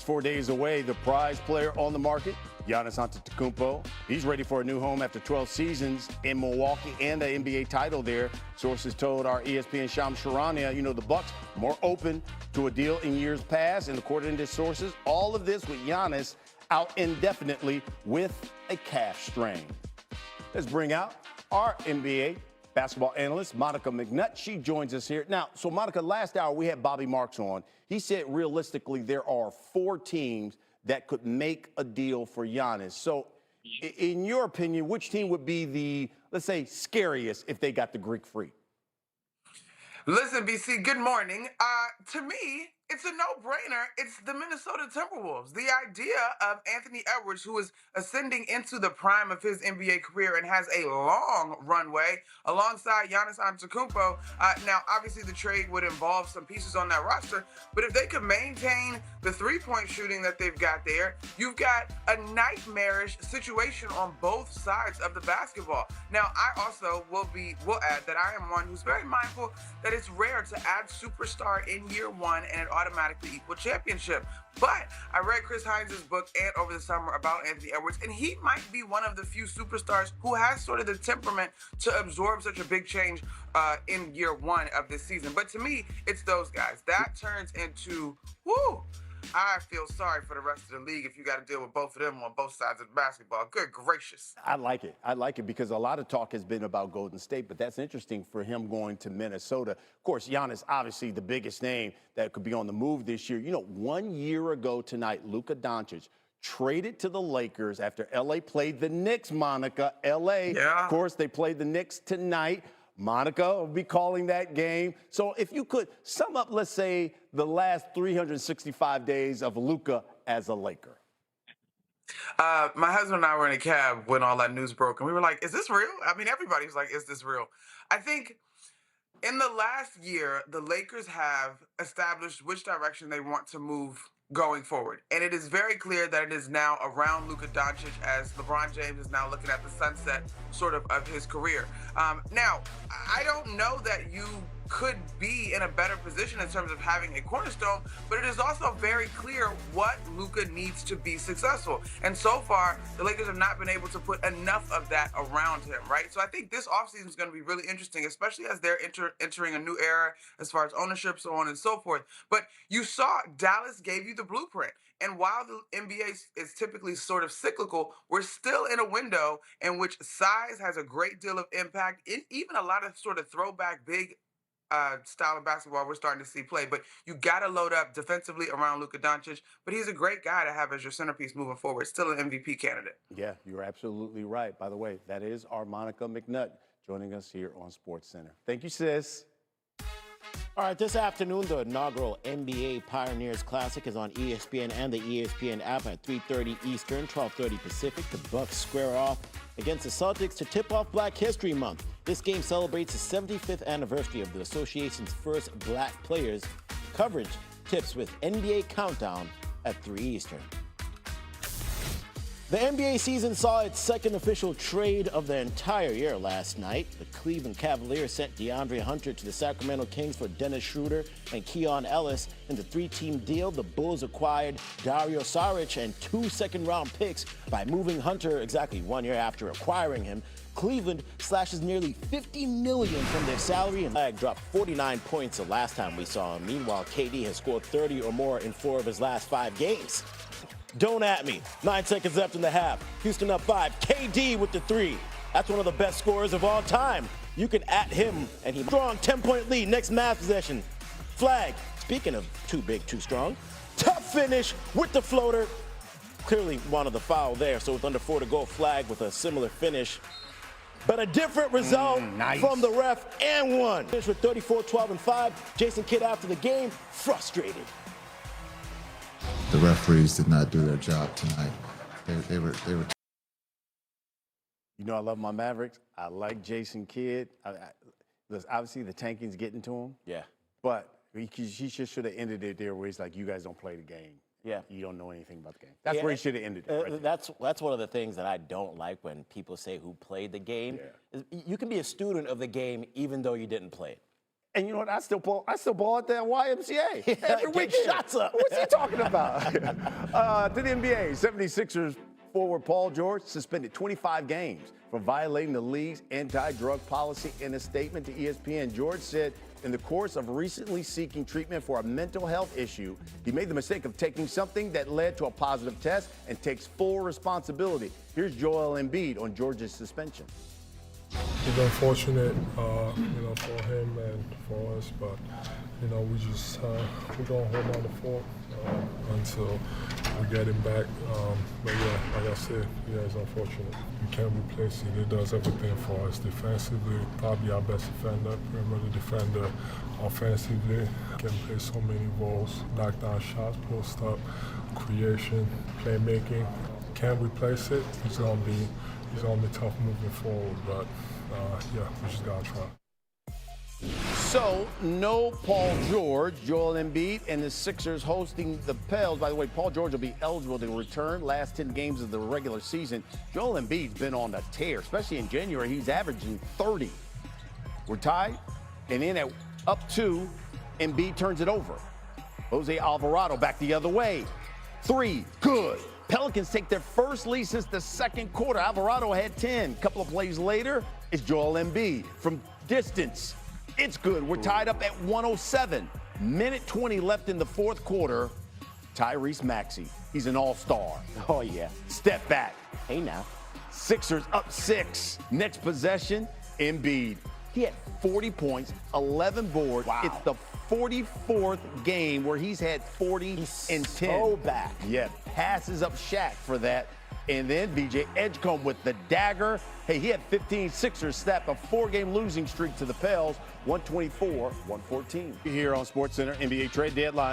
just 4 days away. The prize player on the market, Giannis Antetokounmpo. He's ready for a new home after 12 seasons in Milwaukee and the NBA title there. Sources told our ESPN Shams Charania, the Bucks more open to a deal in years past. And according to sources, all of this with Giannis out indefinitely with a calf strain. Let's bring out our NBA basketball analyst, Monica McNutt. She joins us here. Now, so Monica, last hour we had Bobby Marks on. He said realistically there are 4 teams that could make a deal for Giannis. So in your opinion, which team would be the, let's say, scariest if they got the Greek Freak? Listen, BC, good morning. To me, it's a no-brainer. It's the Minnesota Timberwolves. The idea of Anthony Edwards, who is ascending into the prime of his NBA career and has a long runway alongside Giannis Antetokounmpo. Now, obviously, the trade would involve some pieces on that roster, but if they could maintain the three-point shooting that they've got there, you've got a nightmarish situation on both sides of the basketball. Now, I also will add that I am one who's very mindful that it's rare to add superstar in year one and it automatically equal championship. But I read Chris Hines' book and over the summer about Anthony Edwards, and he might be one of the few superstars who has sort of the temperament to absorb such a big change in year one of this season. But to me, it's those guys. That turns into, I feel sorry for the rest of the league if you got to deal with both of them on both sides of the basketball. Good gracious. I like it. I like it because a lot of talk has been about Golden State, but that's interesting for him going to Minnesota. Of course, Giannis, obviously the biggest name that could be on the move this year. 1 year ago tonight, Luka Doncic traded to the Lakers after L.A. played the Knicks, Monica. L.A., Of course, they played the Knicks tonight. Monica will be calling that game. So if you could sum up, let's say, the last 365 days of Luka as a Laker. My husband and I were in a cab when all that news broke, and we were like, is this real? I mean, everybody's like, is this real? I think in the last year, the Lakers have established which direction they want to move going forward. And it is very clear that it is now around Luka Doncic as LeBron James is now looking at the sunset sort of his career. Now, I don't know that you could be in a better position in terms of having a cornerstone, but it is also very clear what Luka needs to be successful. And so far, the Lakers have not been able to put enough of that around him, right? So I think this offseason is going to be really interesting, especially as they're entering a new era as far as ownership, so on and so forth. But you saw Dallas gave you the blueprint. And while the NBA is typically sort of cyclical, we're still in a window in which size has a great deal of impact, in even a lot of sort of throwback big style of basketball we're starting to see play. But you got to load up defensively around Luka Doncic. But he's a great guy to have as your centerpiece moving forward. Still an MVP candidate. Yeah, you're absolutely right. By the way, that is our Monica McNutt joining us here on SportsCenter. Thank you, sis. All right, this afternoon, the inaugural NBA Pioneers Classic is on ESPN and the ESPN app at 3:30 Eastern, 12:30 Pacific. The Bucks square off against the Celtics to tip off Black History Month. This game celebrates the 75th anniversary of the association's first black players. Coverage tips with NBA Countdown at 3 Eastern. The NBA season saw its second official trade of the entire year last night. The Cleveland Cavaliers sent DeAndre Hunter to the Sacramento Kings for Dennis Schroder and Keon Ellis. In the 3-team deal, the Bulls acquired Dario Saric and 2 second-round picks by moving Hunter exactly 1 year after acquiring him. Cleveland slashes nearly $50 million from their salary, and Flag dropped 49 points the last time we saw him. Meanwhile, KD has scored 30 or more in 4 of his last 5 games. Don't at me. 9 seconds left in the half. Houston up 5. KD with the 3. That's one of the best scorers of all time. You can at him, and he strong 10-point lead. Next mass possession. Flag. Speaking of too big, too strong. Tough finish with the floater. Clearly wanted the foul there. So with under 4 to go, Flag with a similar finish. But a different result from the ref and one. Finished with 34, 12, and 5. Jason Kidd after the game, frustrated. The referees did not do their job tonight. They were. I love my Mavericks. I like Jason Kidd. Listen, obviously, the tanking's getting to him. Yeah. But he just should have ended it there where he's like, you guys don't play the game. Yeah. You don't know anything about the game. That's where he should have ended it. Right that's one of the things that I don't like when people say who played the game. You can be a student of the game even though you didn't play it. And you know what? I still ball at the YMCA every Get weekend. shots up. What's he talking about? To the NBA, 76ers forward Paul George suspended 25 games for violating the league's anti-drug policy. In a statement to ESPN, George said in the course of recently seeking treatment for a mental health issue, he made the mistake of taking something that led to a positive test and takes full responsibility. Here's Joel Embiid on George's suspension. It's unfortunate, for him and for us, but we just we're gonna hold on to fort until we get him back. But yeah, like I said, it's unfortunate. We can't replace it. It does everything for us defensively. Probably our best defender, perimeter defender. Offensively, can play so many roles: knock down shots, post up, creation, playmaking. Can't replace it. It's gonna be tough moving forward, but we just gotta try. So, no Paul George, Joel Embiid, and the Sixers hosting the Pels. By the way, Paul George will be eligible to return last 10 games of the regular season. Joel Embiid's been on a tear, especially in January. He's averaging 30. We're tied, and then at up 2, Embiid turns it over. Jose Alvarado back the other way. 3, good. Pelicans take their first lead since the second quarter. Alvarado had 10. A couple of plays later, it's Joel Embiid from distance. It's good. We're tied up at 107. Minute 20 left in the fourth quarter. Tyrese Maxey. He's an all-star. Oh, yeah. Step back. Hey, now. Sixers up 6. Next possession, Embiid. He had 40 points, 11 boards. Wow. It's the 44th game where he's had 40 and 10. So back. Yeah, passes up Shaq for that. And then VJ Edgecombe with the dagger. Hey, he had 15. Sixers snap a 4-game losing streak to the Pels, 124-114. Here on SportsCenter, NBA trade deadline.